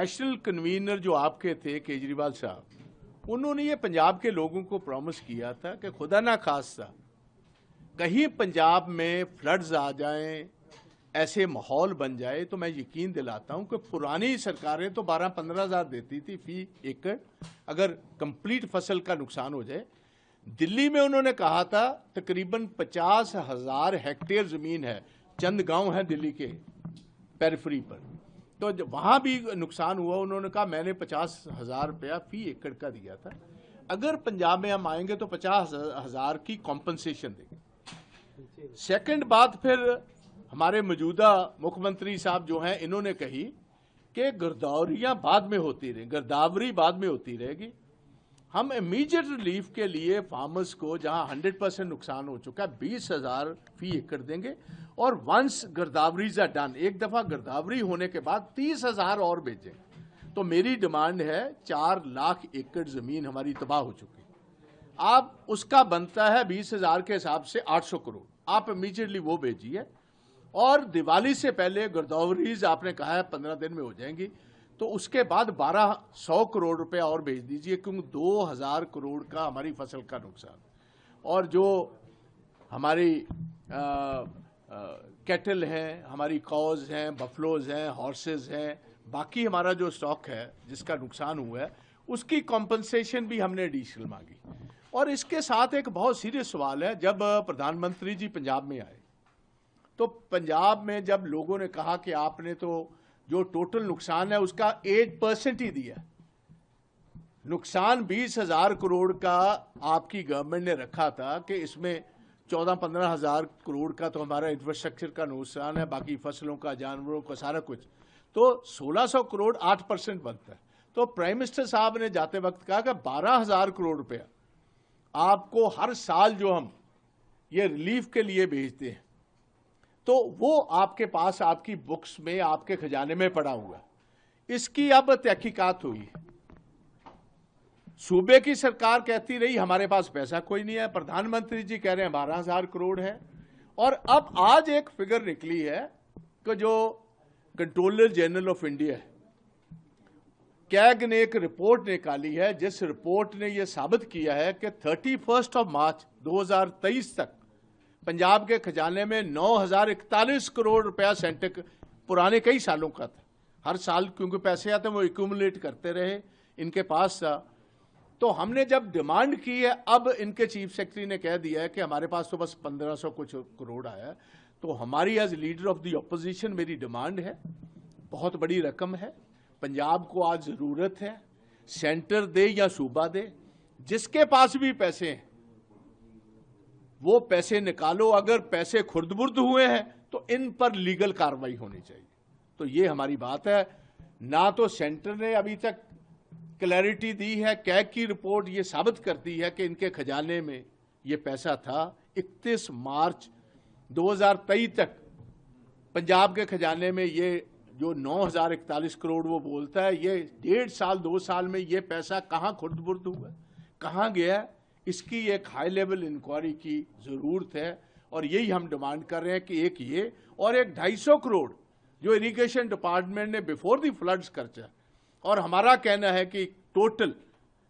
National convener जो आपके थे केजरीवाल साहब, उन्होंने ये पंजाब के लोगों को प्रॉमिस किया था कि खुदा ना खास्ता कहीं पंजाब में फ्लड्स आ जाएं, ऐसे माहौल बन जाए तो मैं यकीन दिलाता हूं कि पुरानी सरकारें तो 12-15 हज़ार देती थी फी एकड़ अगर कंप्लीट फसल का नुकसान हो जाए। दिल्ली में उन्होंने कहा था तकरीबन 50,000 हेक्टेयर ज़मीन है, चंद गांव है दिल्ली के पेरिफेरी पर, तो वहाँ भी नुकसान हुआ। उन्होंने कहा मैंने 50,000 रुपया फी एकड़ का दिया था, अगर पंजाब में हम आएंगे तो 50,000 की कॉम्पनसेशन देंगे। सेकंड बात फिर हमारे मौजूदा मुख्यमंत्री साहब जो हैं, इन्होंने कही कि गिरदावरियाँ बाद में होती रहें, गिरदावरी बाद में होती रहेगी। हम इमीडिएट रिलीफ के लिए फार्मर्स को जहां 100% नुकसान हो चुका है 20,000 फी एकड़ देंगे, और वंस गिरदावरीज आर डन, एक दफा गिरदावरी होने के बाद 30,000 और भेजें। तो मेरी डिमांड है 4 लाख एकड़ जमीन हमारी तबाह हो चुकी है, आप उसका बनता है 20,000 के हिसाब से 800 करोड़, आप इमीडिएटली वो भेजिए। और दिवाली से पहले गिरदावरीज आपने कहा है 15 दिन में हो जाएंगी, तो उसके बाद 1200 करोड़ रुपया और भेज दीजिए, क्योंकि 2,000 करोड़ का हमारी फसल का नुकसान। और जो हमारी कैटल हैं, हमारी कॉज हैं, बफलोज हैं, हॉर्सेस हैं, बाकी हमारा जो स्टॉक है जिसका नुकसान हुआ है उसकी कॉम्पनसेशन भी हमने एडिशनल मांगी। और इसके साथ एक बहुत सीरियस सवाल है, जब प्रधानमंत्री जी पंजाब में आए तो पंजाब में जब लोगों ने कहा कि आपने तो जो टोटल नुकसान है उसका 8% ही दिया, नुकसान 20,000 करोड़ का आपकी गवर्नमेंट ने रखा था कि इसमें 14-15 हज़ार करोड़ का तो हमारा इंफ्रास्ट्रक्चर का नुकसान है, बाकी फसलों का, जानवरों का, सारा कुछ, तो 1600 करोड़ 8% बनता है। तो प्राइम मिनिस्टर साहब ने जाते वक्त कहा कि 12,000 करोड़ रुपया आपको हर साल जो हम ये रिलीफ के लिए भेजते हैं, तो वो आपके पास आपकी बुक्स में, आपके खजाने में पड़ा हुआ है। इसकी अब तहकीकात हुई है। सूबे की सरकार कहती रही हमारे पास पैसा कोई नहीं है, प्रधानमंत्री जी कह रहे हैं 12,000 करोड़ है। और अब आज एक फिगर निकली है कि जो कंट्रोलर जनरल ऑफ इंडिया है, कैग ने एक रिपोर्ट निकाली है, जिस रिपोर्ट ने यह साबित किया है कि 31 मार्च 2023 तक पंजाब के खजाने में 9,041 करोड़ रुपया सेंटर पुराने कई सालों का था। हर साल क्योंकि पैसे आते हैं वो एक्यूमुलेट करते रहे इनके पास था। तो हमने जब डिमांड की है, अब इनके चीफ सेक्रेटरी ने कह दिया है कि हमारे पास तो बस 1,500 कुछ करोड़ आया है। तो हमारी as leader of the opposition मेरी डिमांड है, बहुत बड़ी रकम है, पंजाब को आज जरूरत है, सेंटर दे या सूबा दे, जिसके पास भी पैसे हैं वो पैसे निकालो। अगर पैसे खुर्द-बुर्द हुए हैं तो इन पर लीगल कार्रवाई होनी चाहिए। तो ये हमारी बात है। ना तो सेंटर ने अभी तक क्लैरिटी दी है, कैग की रिपोर्ट ये साबित करती है कि इनके खजाने में ये पैसा था। 31 मार्च 2023 तक पंजाब के खजाने में ये जो 9,041 करोड़ वो बोलता है, ये 1.5 साल 2 साल में ये पैसा कहाँ खुर्द-बुर्द हुआ, कहाँ गया, इसकी एक हाई लेवल इंक्वायरी की जरूरत है। और यही हम डिमांड कर रहे हैं कि एक ये और एक 250 करोड़ जो इरिगेशन डिपार्टमेंट ने बिफोर दी फ्लड्स खर्चा। और हमारा कहना है कि टोटल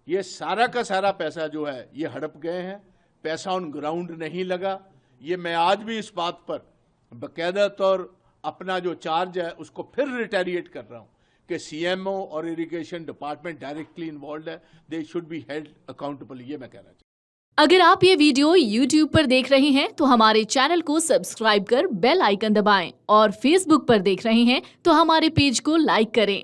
ये सारा का सारा पैसा जो है ये हड़प गए हैं, पैसा ऑन ग्राउंड नहीं लगा। ये मैं आज भी इस बात पर बाकायदा तौर अपना जो चार्ज है उसको फिर रिटेरिएट कर रहा हूं कि सीएमओ और इरिगेशन डिपार्टमेंट डायरेक्टली इन्वॉल्व है, they should be held accountable, ये मैं कहना चाहता हूं। अगर आप ये वीडियो YouTube पर देख रहे हैं तो हमारे चैनल को सब्सक्राइब कर बेल आइकन दबाएं, और Facebook पर देख रहे हैं तो हमारे पेज को लाइक करें।